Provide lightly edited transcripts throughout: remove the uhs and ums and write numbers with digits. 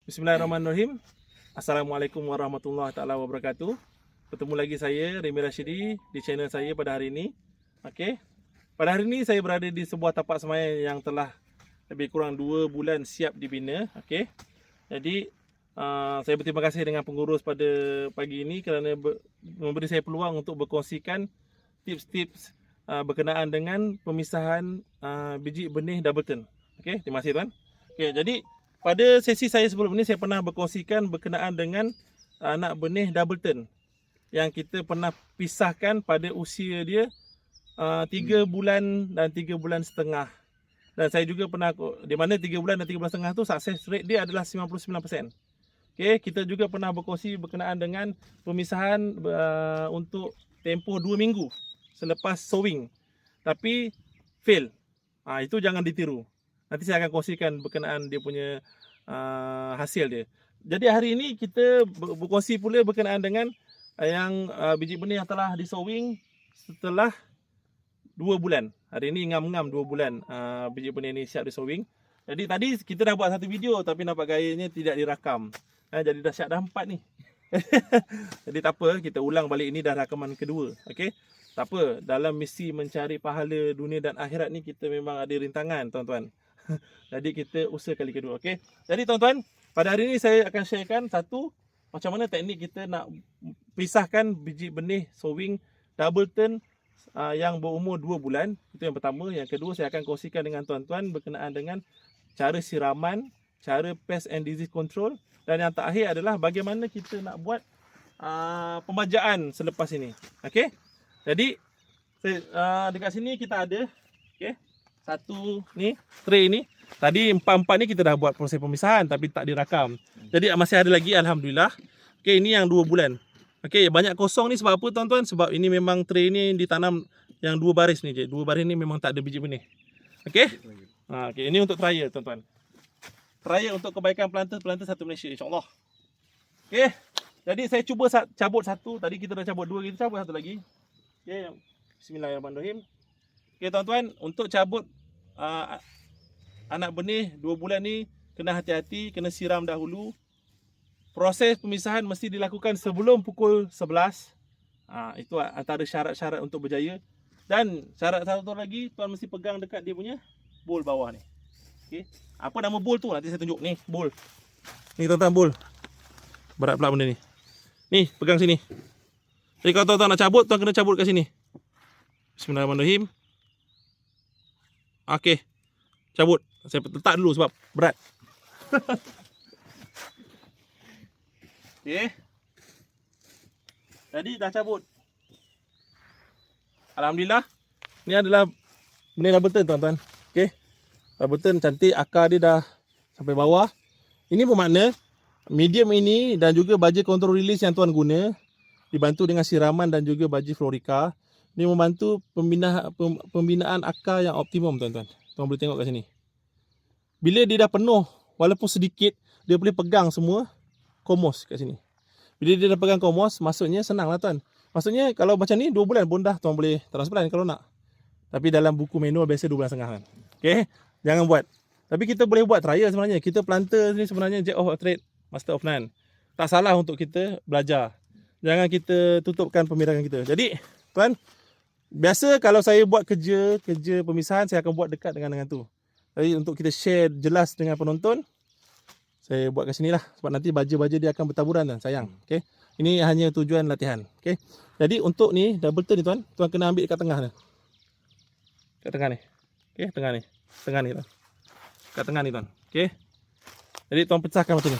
Bismillahirrahmanirrahim. Assalamualaikum warahmatullahi taala wabarakatuh. Bertemu lagi saya Remy Rashidi di channel saya pada hari ini. Okey. Pada hari ini saya berada di sebuah tapak semaian yang telah lebih kurang 2 bulan siap dibina. Okey. Jadi saya berterima kasih dengan pengurus pada pagi ini kerana memberi saya peluang untuk berkongsikan tips-tips berkenaan dengan pemisahan biji benih Doubleton. Okey, terima kasih tuan. Okey, jadi pada sesi saya sebelum ini saya pernah berkongsikan berkenaan dengan anak benih Doubleton yang kita pernah pisahkan pada usia dia 3 bulan dan 3 bulan setengah. Dan saya juga pernah, di mana 3 bulan dan 3 bulan setengah tu success rate dia adalah 99%. Okey, kita juga pernah berkongsi berkenaan dengan pemisahan untuk tempoh 2 minggu selepas sowing. Tapi fail. Itu jangan ditiru. Nanti saya akan kongsikan berkenaan dia punya hasil dia. Jadi hari ini kita berkongsi pula berkenaan dengan yang biji benih yang telah disowing setelah 2 bulan. Hari ini ngam-ngam 2 bulan biji benih ni siap disowing. Jadi tadi kita dah buat satu video tapi nampak gayanya tidak dirakam. Jadi dah siap dah 4 ni. Jadi tak apa, kita ulang balik, ini dah rakaman kedua. Okey. Tak apa, dalam misi mencari pahala dunia dan akhirat ni kita memang ada rintangan tuan-tuan. Jadi kita usaha kali kedua. Okey. Jadi tuan-tuan, pada hari ini saya akan sharekan satu macam mana teknik kita nak pisahkan biji benih sowing Doubleton yang berumur 2 bulan. Itu yang pertama. Yang kedua, saya akan kongsikan dengan tuan-tuan berkenaan dengan cara siraman, cara pest and disease control, dan yang terakhir adalah bagaimana kita nak buat pembajaan selepas ini. Okey. Jadi dekat sini kita ada satu ni tray ni. Tadi empat-empat ni kita dah buat proses pemisahan tapi tak dirakam. Jadi masih ada lagi, alhamdulillah. Okey, ini yang 2 bulan. Okey, banyak kosong ni sebab apa tuan-tuan? Sebab ini memang tray ni ditanam yang 2 baris ni je. 2 baris ni memang tak ada biji benih. Okey? Okey, ini untuk trial tuan-tuan. Trial untuk kebaikan planter satu Malaysia, insya-Allah. Okey. Jadi saya cuba cabut satu. Tadi kita dah cabut 2, kita cabut satu lagi. Okey, bismillahirrahmanirrahim. Okey tuan-tuan, untuk cabut anak benih 2 bulan ni kena hati-hati, kena siram dahulu. Proses pemisahan mesti dilakukan sebelum pukul 11. Itu antara syarat-syarat untuk berjaya. Dan syarat satu lagi, tuan mesti pegang dekat dia punya bowl bawah ni. Okey. Apa nama bowl tu? Nanti saya tunjuk. Ni, bowl. Ni tuan-tuan, bowl. Berat pula benda ni. Ni, pegang sini. Jadi kalau tuan-tuan nak cabut, tuan kena cabut kat sini. Bismillahirrahmanirrahim. Okey. Cabut. Saya letak dulu sebab berat. Okey. Jadi dah cabut. Alhamdulillah. Ini adalah benih Doubleton tuan-tuan. Okey. Doubleton cantik, akar dia dah sampai bawah. Ini bermakna medium ini dan juga baja control release yang tuan guna dibantu dengan siraman dan juga baja Florica. Ini membantu pembinaan akar yang optimum tuan-tuan. Tuan boleh tengok kat sini. Bila dia dah penuh, walaupun sedikit, dia boleh pegang semua komos kat sini. Bila dia dah pegang komos, maksudnya senang lah tuan. Maksudnya kalau macam ni 2 bulan pun dah tuan boleh transplant kalau nak. Tapi dalam buku manual biasa 2 bulan setengah kan. Okay, jangan buat. Tapi kita boleh buat trial sebenarnya. Kita planter ni sebenarnya jack of all trade, master of none. Tak salah untuk kita belajar. Jangan kita tutupkan pemirangan kita. Jadi tuan, biasa kalau saya buat kerja pemisahan, saya akan buat dekat dengan tu. Jadi untuk kita share jelas dengan penonton, saya buat kat sini lah. Sebab nanti baja-baja dia akan bertaburan dan sayang. Okay. Ini hanya tujuan latihan. Okay. Jadi untuk ni Doubleton ni tuan kena ambil kat tengah ni. Kat tengah ni. Okay, tengah ni. Tengah ni tuan. Kat tengah ni tuan. Okay. Jadi tuan pecahkan macam ni.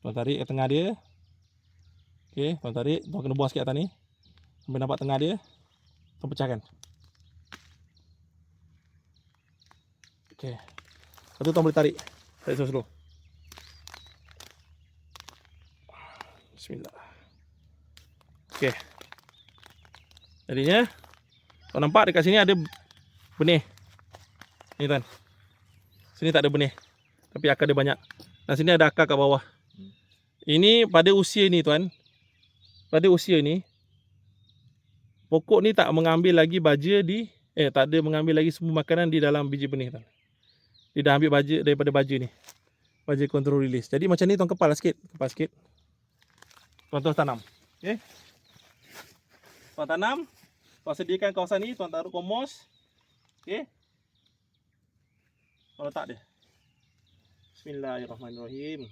Tuan tarik kat tengah dia. Okay, tuan tarik. Tuan kena buang sikit atas ni. Sampai nampak tengah dia. Tuan pecahkan. Okay. Lepas tu tuan boleh tarik. Tarik slow-slow. Bismillah. Okay. Jadinya, tuan nampak dekat sini ada benih. Ni tuan. Sini tak ada benih. Tapi akar dia banyak. Dan sini ada akar kat bawah. Ini pada usia ni tuan. Pada usia ni, pokok ni tak mengambil lagi baja tak ada mengambil lagi semua makanan di dalam biji benih tuan. Dia dah ambil baja daripada baja ni. baja control release. Jadi macam ni tuan kepal sikit, Tuan terus tanam. Okey. Tuan tanam, tuan sediakan kawasan ni, tuan taruh kompos. Okey. Tuan letak dia. Bismillahirrahmanirrahim.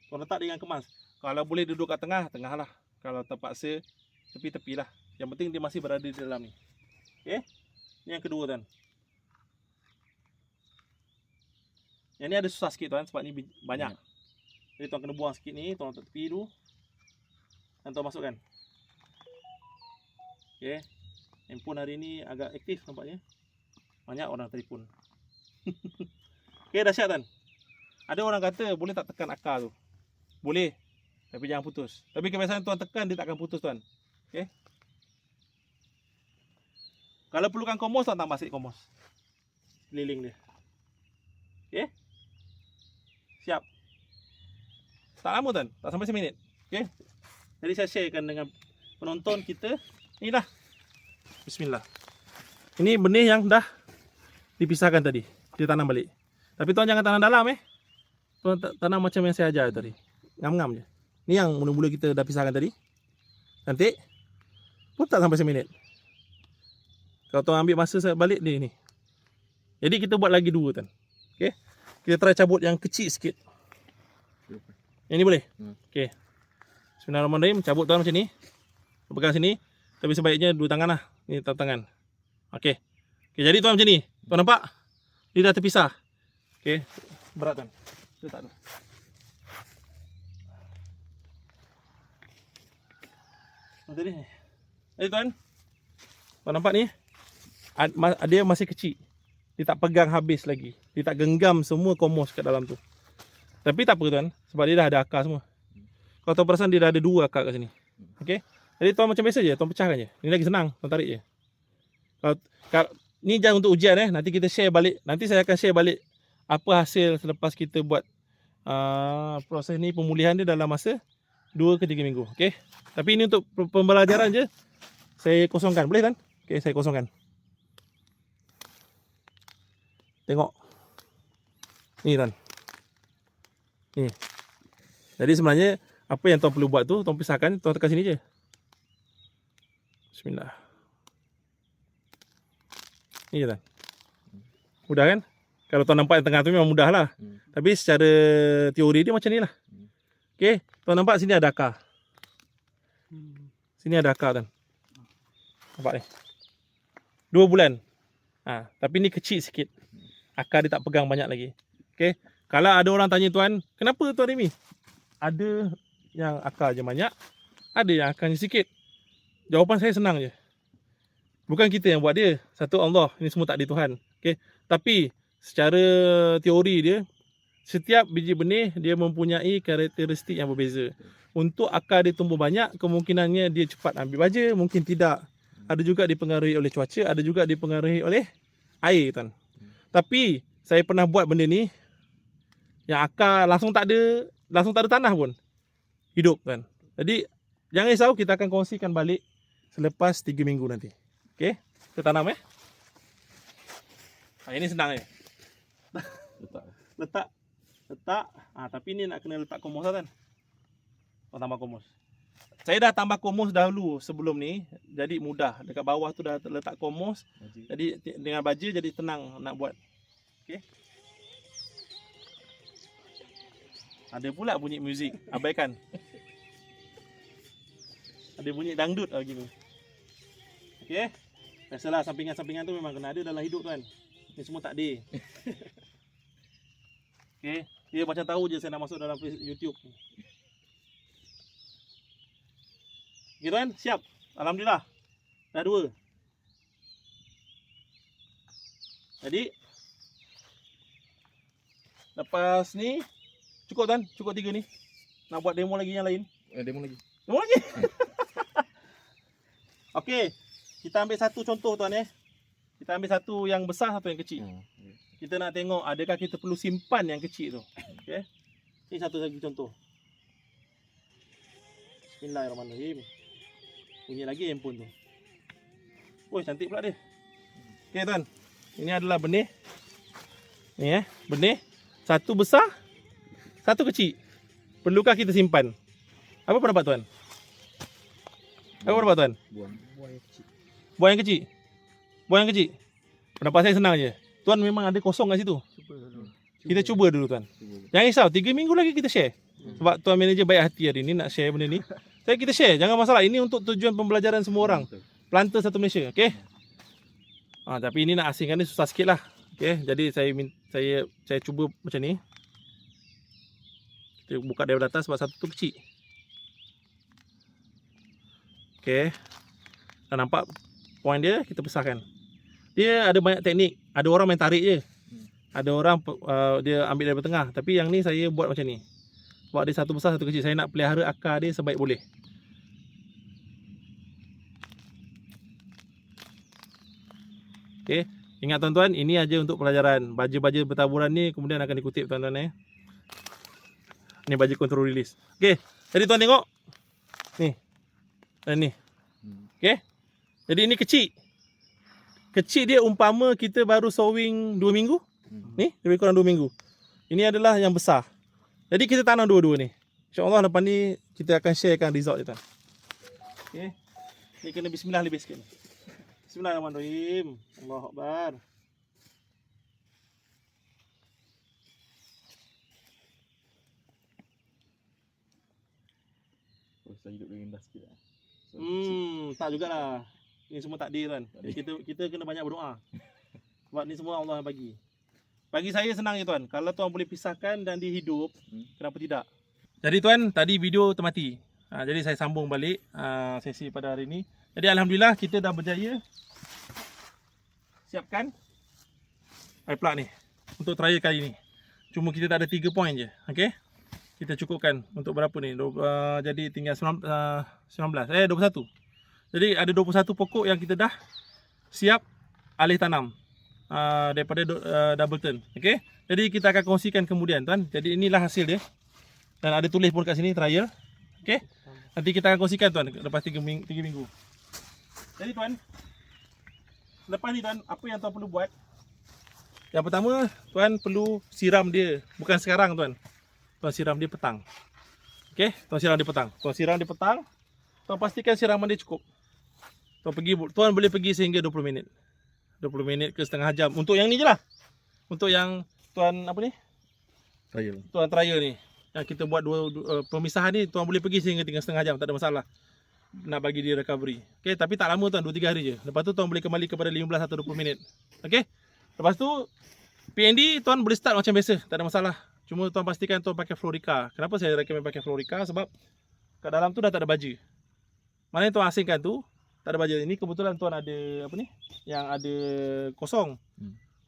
Tuan letak dengan kemas. Kalau boleh duduk kat tengah, tengah lah. Kalau terpaksa, tepi-tepi lah. Yang penting dia masih berada di dalam ni. Okey. Ni yang kedua tuan. Yang ni ada susah sikit tuan sebab ni banyak. Jadi tuan kena buang sikit ni, tuan letak tepi dulu. Dan tuan masukkan. Okey. Handphone hari ni agak aktif nampaknya. Banyak orang telefon. Okey, dahsyat tuan. Ada orang kata boleh tak tekan akar tu? Boleh. Tapi jangan putus. Tapi kebiasaan tuan tekan dia tak akan putus tuan. Okey. Kalau perlukan kompos tuan tambah sikit kompos. Keliling dia. Okey. Siap. Tak lama tuan, tak sampai seminit. Okey. Jadi saya sharekan dengan penonton kita. Inilah. Bismillah. Ini benih yang dah dipisahkan tadi. Kita tanam balik. Tapi tuan jangan tanam dalam Tuan tanam macam yang saya ajar tadi. Ngam-ngam je. Ni yang mula-mula kita dah pisahkan tadi. Nanti pun tak sampai seminit. Kalau tuan ambil masa saya balik ni. Jadi kita buat lagi dua tuan. Okey. Kita try cabut yang kecil sikit. Yang ni boleh? Okey. Bismillahirrahmanirrahim. Cabut tuan macam ni. Pegang sini. Tapi sebaiknya dua tangan lah. Ni tangan. Okey. Okey, jadi tuan macam ni. Tuan nampak? Dia dah terpisah. Okey. Berat tuan. Letak tu. Macam ni. Jadi tuan. Tuan nampak ni? Dia masih kecil. Dia tak pegang habis lagi. Dia tak genggam semua kompos kat dalam tu. Tapi tak apa tuan. Sebab dia dah ada akar semua. Kalau tuan perasan dia dah ada dua akar kat sini. Okey. Jadi tuan macam biasa je. Tuan pecahkan je. Ni lagi senang. Tuan tarik je. Kalau ni jangan untuk ujian Nanti kita share balik. Nanti saya akan share balik apa hasil selepas kita buat proses ni, pemulihan dia dalam masa 2 ke 3 minggu. Okey. Tapi ini untuk pembelajaran je. Saya kosongkan. Boleh kan? Okey, saya kosongkan. Tengok. Ni tuan. Ni. Jadi sebenarnya apa yang tuan perlu buat tu, tuan pisahkan, tuan tekan sini je. Bismillah. Ni je tuan. Mudah kan? Kalau tuan nampak yang tengah tu memang mudah lah. Tapi secara teori dia macam ni lah. Okey, tuan nampak sini ada akar. Sini ada akar tuan. Nampak ni. 2 bulan. Tapi ni kecil sikit. Akar dia tak pegang banyak lagi. Okey. Kalau ada orang tanya tuan, kenapa tuan Remy? Ada yang akar je banyak, ada yang akarnya sikit. Jawapan saya senang je. Bukan kita yang buat dia. Satu Allah, ini semua takdir Tuhan. Okey. Tapi secara teori dia, setiap biji benih dia mempunyai karakteristik yang berbeza. Untuk akar dia tumbuh banyak, kemungkinannya dia cepat ambil baja, mungkin tidak. Ada juga dipengaruhi oleh cuaca, ada juga dipengaruhi oleh air tuan. Tapi saya pernah buat benda ni yang akar langsung tak ada tanah pun. Hidup kan. Jadi jangan risau, kita akan kongsikan balik selepas 3 minggu nanti. Okey, kita tanam ini senang Letak. Tapi ni nak kena letak kompos kan. Tambah kompos. Saya dah tambah kompos dahulu sebelum ni, jadi mudah. Dekat bawah tu dah letak kompos. Jadi dengan baja jadi tenang nak buat. Okey. Ada pula bunyi muzik, abaikan. Ada bunyi dangdut lagi ni. Okey. Biasalah sampingan-sampingan tu memang kena ada dalam hidup tuan. Ni semua takdir. Okey, dia macam tahu je saya nak masuk dalam YouTube. Okey tuan, siap. Alhamdulillah. Dah 2. Jadi lepas ni cukup tuan, cukup 3 ni. Nak buat demo lagi yang lain? Demo lagi. Demo lagi. Okey, kita ambil satu contoh tuan Kita ambil satu yang besar, satu yang kecil. Kita nak tengok adakah kita perlu simpan yang kecil tu. Okey. Ini satu lagi contoh. Bismillahirrahmanirrahim. Bunyi lagi handphone tu. Cantik pula dia. Okey tuan. Ini adalah benih Ni benih. Satu besar, satu kecil. Perlukah kita simpan? Apa pendapat tuan? Apa pendapat tuan? Buang yang kecil. Buang yang kecil. Buang yang kecil. Pendapat saya senang je. Tuan memang ada kosong kat situ. Kita cuba dulu tuan. Jangan risau, 3 minggu lagi kita share. Sebab tuan manager baik hati hari ni nak share benda ni. Kita share, jangan masalah. Ini untuk tujuan pembelajaran semua orang. Planter satu Malaysia, okey? Tapi ini nak asingkan ni susah sikit lah. Okey, jadi saya cuba macam ni. Kita buka daripada atas sebab satu tu kecil. Okey. Dah nampak point dia, kita besarkan. Dia ada banyak teknik. Ada orang main tarik je. Ada orang dia ambil daripada tengah. Tapi yang ni saya buat macam ni. Sebab dia satu besar satu kecil. Saya nak pelihara akar dia sebaik boleh. Okey, ingat tuan-tuan, ini aja untuk pelajaran. Baja-baja bertaburan ni kemudian akan dikutip tuan-tuan . Ni baja control release. Okey, jadi tuan tengok. Ni. Dan ni. Okey. Jadi ini kecil. Kecil dia umpama kita baru sowing 2 minggu. Ni, lebih kurang 2 minggu. Ini adalah yang besar. Jadi kita tanam dua-dua ni. InsyaAllah lepas ni kita akan sharekan result dia tuan. Okey. Ni kena bismillah lebih sikit. Bismillahirrahmanirrahim. Allahu Akbar. Saya hidup dengan rendah sikit lah. Tak jugalah. Ni semua takdir kan. Kita kena banyak berdoa. Sebab ni semua Allah yang bagi. Bagi saya senang je tuan. Kalau tuan boleh pisahkan dan dihidup, kenapa tidak? Jadi tuan, tadi video termati. Jadi saya sambung balik sesi pada hari ni. Jadi alhamdulillah kita dah berjaya siapkan air plug ni untuk trial kali ni. Cuma kita tak ada 3 point je. Okey. Kita cukupkan untuk berapa ni? Jadi tinggal 21. Jadi ada 21 pokok yang kita dah siap alih tanam daripada double turn. Okey. Jadi kita akan kongsikan kemudian tuan. Jadi inilah hasil dia. Dan ada tulis pun kat sini trial. Okey. Nanti kita akan kongsikan tuan lepas 3 minggu. Jadi tuan, lepas ni tuan, apa yang tuan perlu buat? Yang pertama, tuan perlu siram dia. Bukan sekarang tuan. Tuan siram dia petang. Okey, tuan siram dia petang. Tuan siram dia petang. Tuan pastikan siraman dia cukup. Tuan boleh pergi sehingga 20 minit. 20 minit ke setengah jam. Untuk yang ni je lah. Untuk yang tuan apa ni? Trial. Tuan trial ni. Yang kita buat pemisahan ni, tuan boleh pergi sehingga 3,5 jam. Tak ada masalah. Nak bagi dia recovery. Okey, tapi tak lama tuan, 2-3 hari je. Lepas tu tuan boleh kembali kepada 15 atau 20 minit. Okey. Lepas tu PND tuan boleh start macam biasa, tak ada masalah. Cuma tuan pastikan tuan pakai Florica. Kenapa saya recommend pakai Florica? Sebab kat dalam tu dah tak ada baja. Mana yang tuan asingkan tu tak ada baja. Ini kebetulan tuan ada apa ni? Yang ada kosong.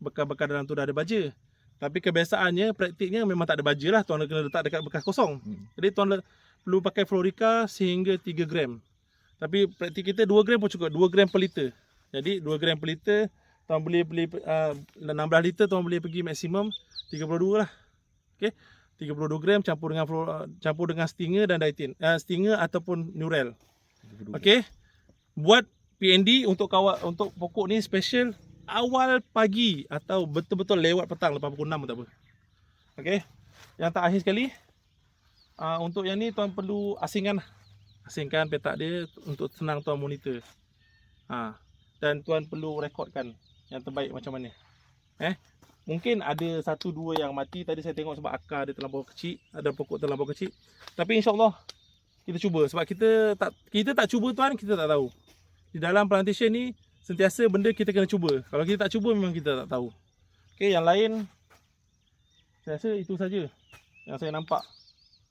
Bekas-bekas dalam tu dah ada baja. Tapi kebiasaannya, praktiknya memang tak ada baja lah. Tuan kena letak dekat bekas kosong. Jadi tuan perlu pakai Florica sehingga 3 gram. Tapi praktik kita 2 gram pun cukup. 2 gram per liter. Jadi 2 gram per liter, tuan boleh beli 16 liter, tuan boleh pergi maksimum 32 lah. Okey. 32 gram campur dengan stinger dan ditin. Stinger ataupun Nurel. Okey. Buat PND untuk pokok ni special awal pagi atau betul-betul lewat petang lepas pukul 6 pun tak apa. Okey. Yang tak akhir sekali, untuk yang ni tuan perlu asingkan petak dia untuk senang tuan monitor. Dan tuan perlu rekodkan yang terbaik macam mana. Mungkin ada 1-2 yang mati. Tadi saya tengok sebab akar dia terlampau kecil, ada pokok terlampau kecil. Tapi insya-Allah kita cuba. Sebab kita tak cuba tuan, kita tak tahu. Di dalam plantation ni sentiasa benda kita kena cuba. Kalau kita tak cuba memang kita tak tahu. Okey, yang lain saya rasa itu saja yang saya nampak.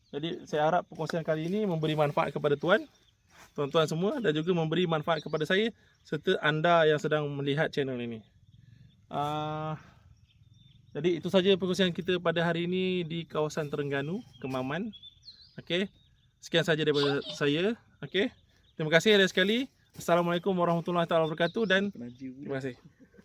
Jadi saya harap perkongsian kali ini memberi manfaat kepada tuan-tuan semua dan juga memberi manfaat kepada saya serta anda yang sedang melihat channel ini. Jadi itu saja perkongsian kita pada hari ini di kawasan Terengganu, Kemaman. Okey. Sekian saja daripada saya. Okey. Terima kasih sekali. Assalamualaikum warahmatullahi wabarakatuh dan terima kasih.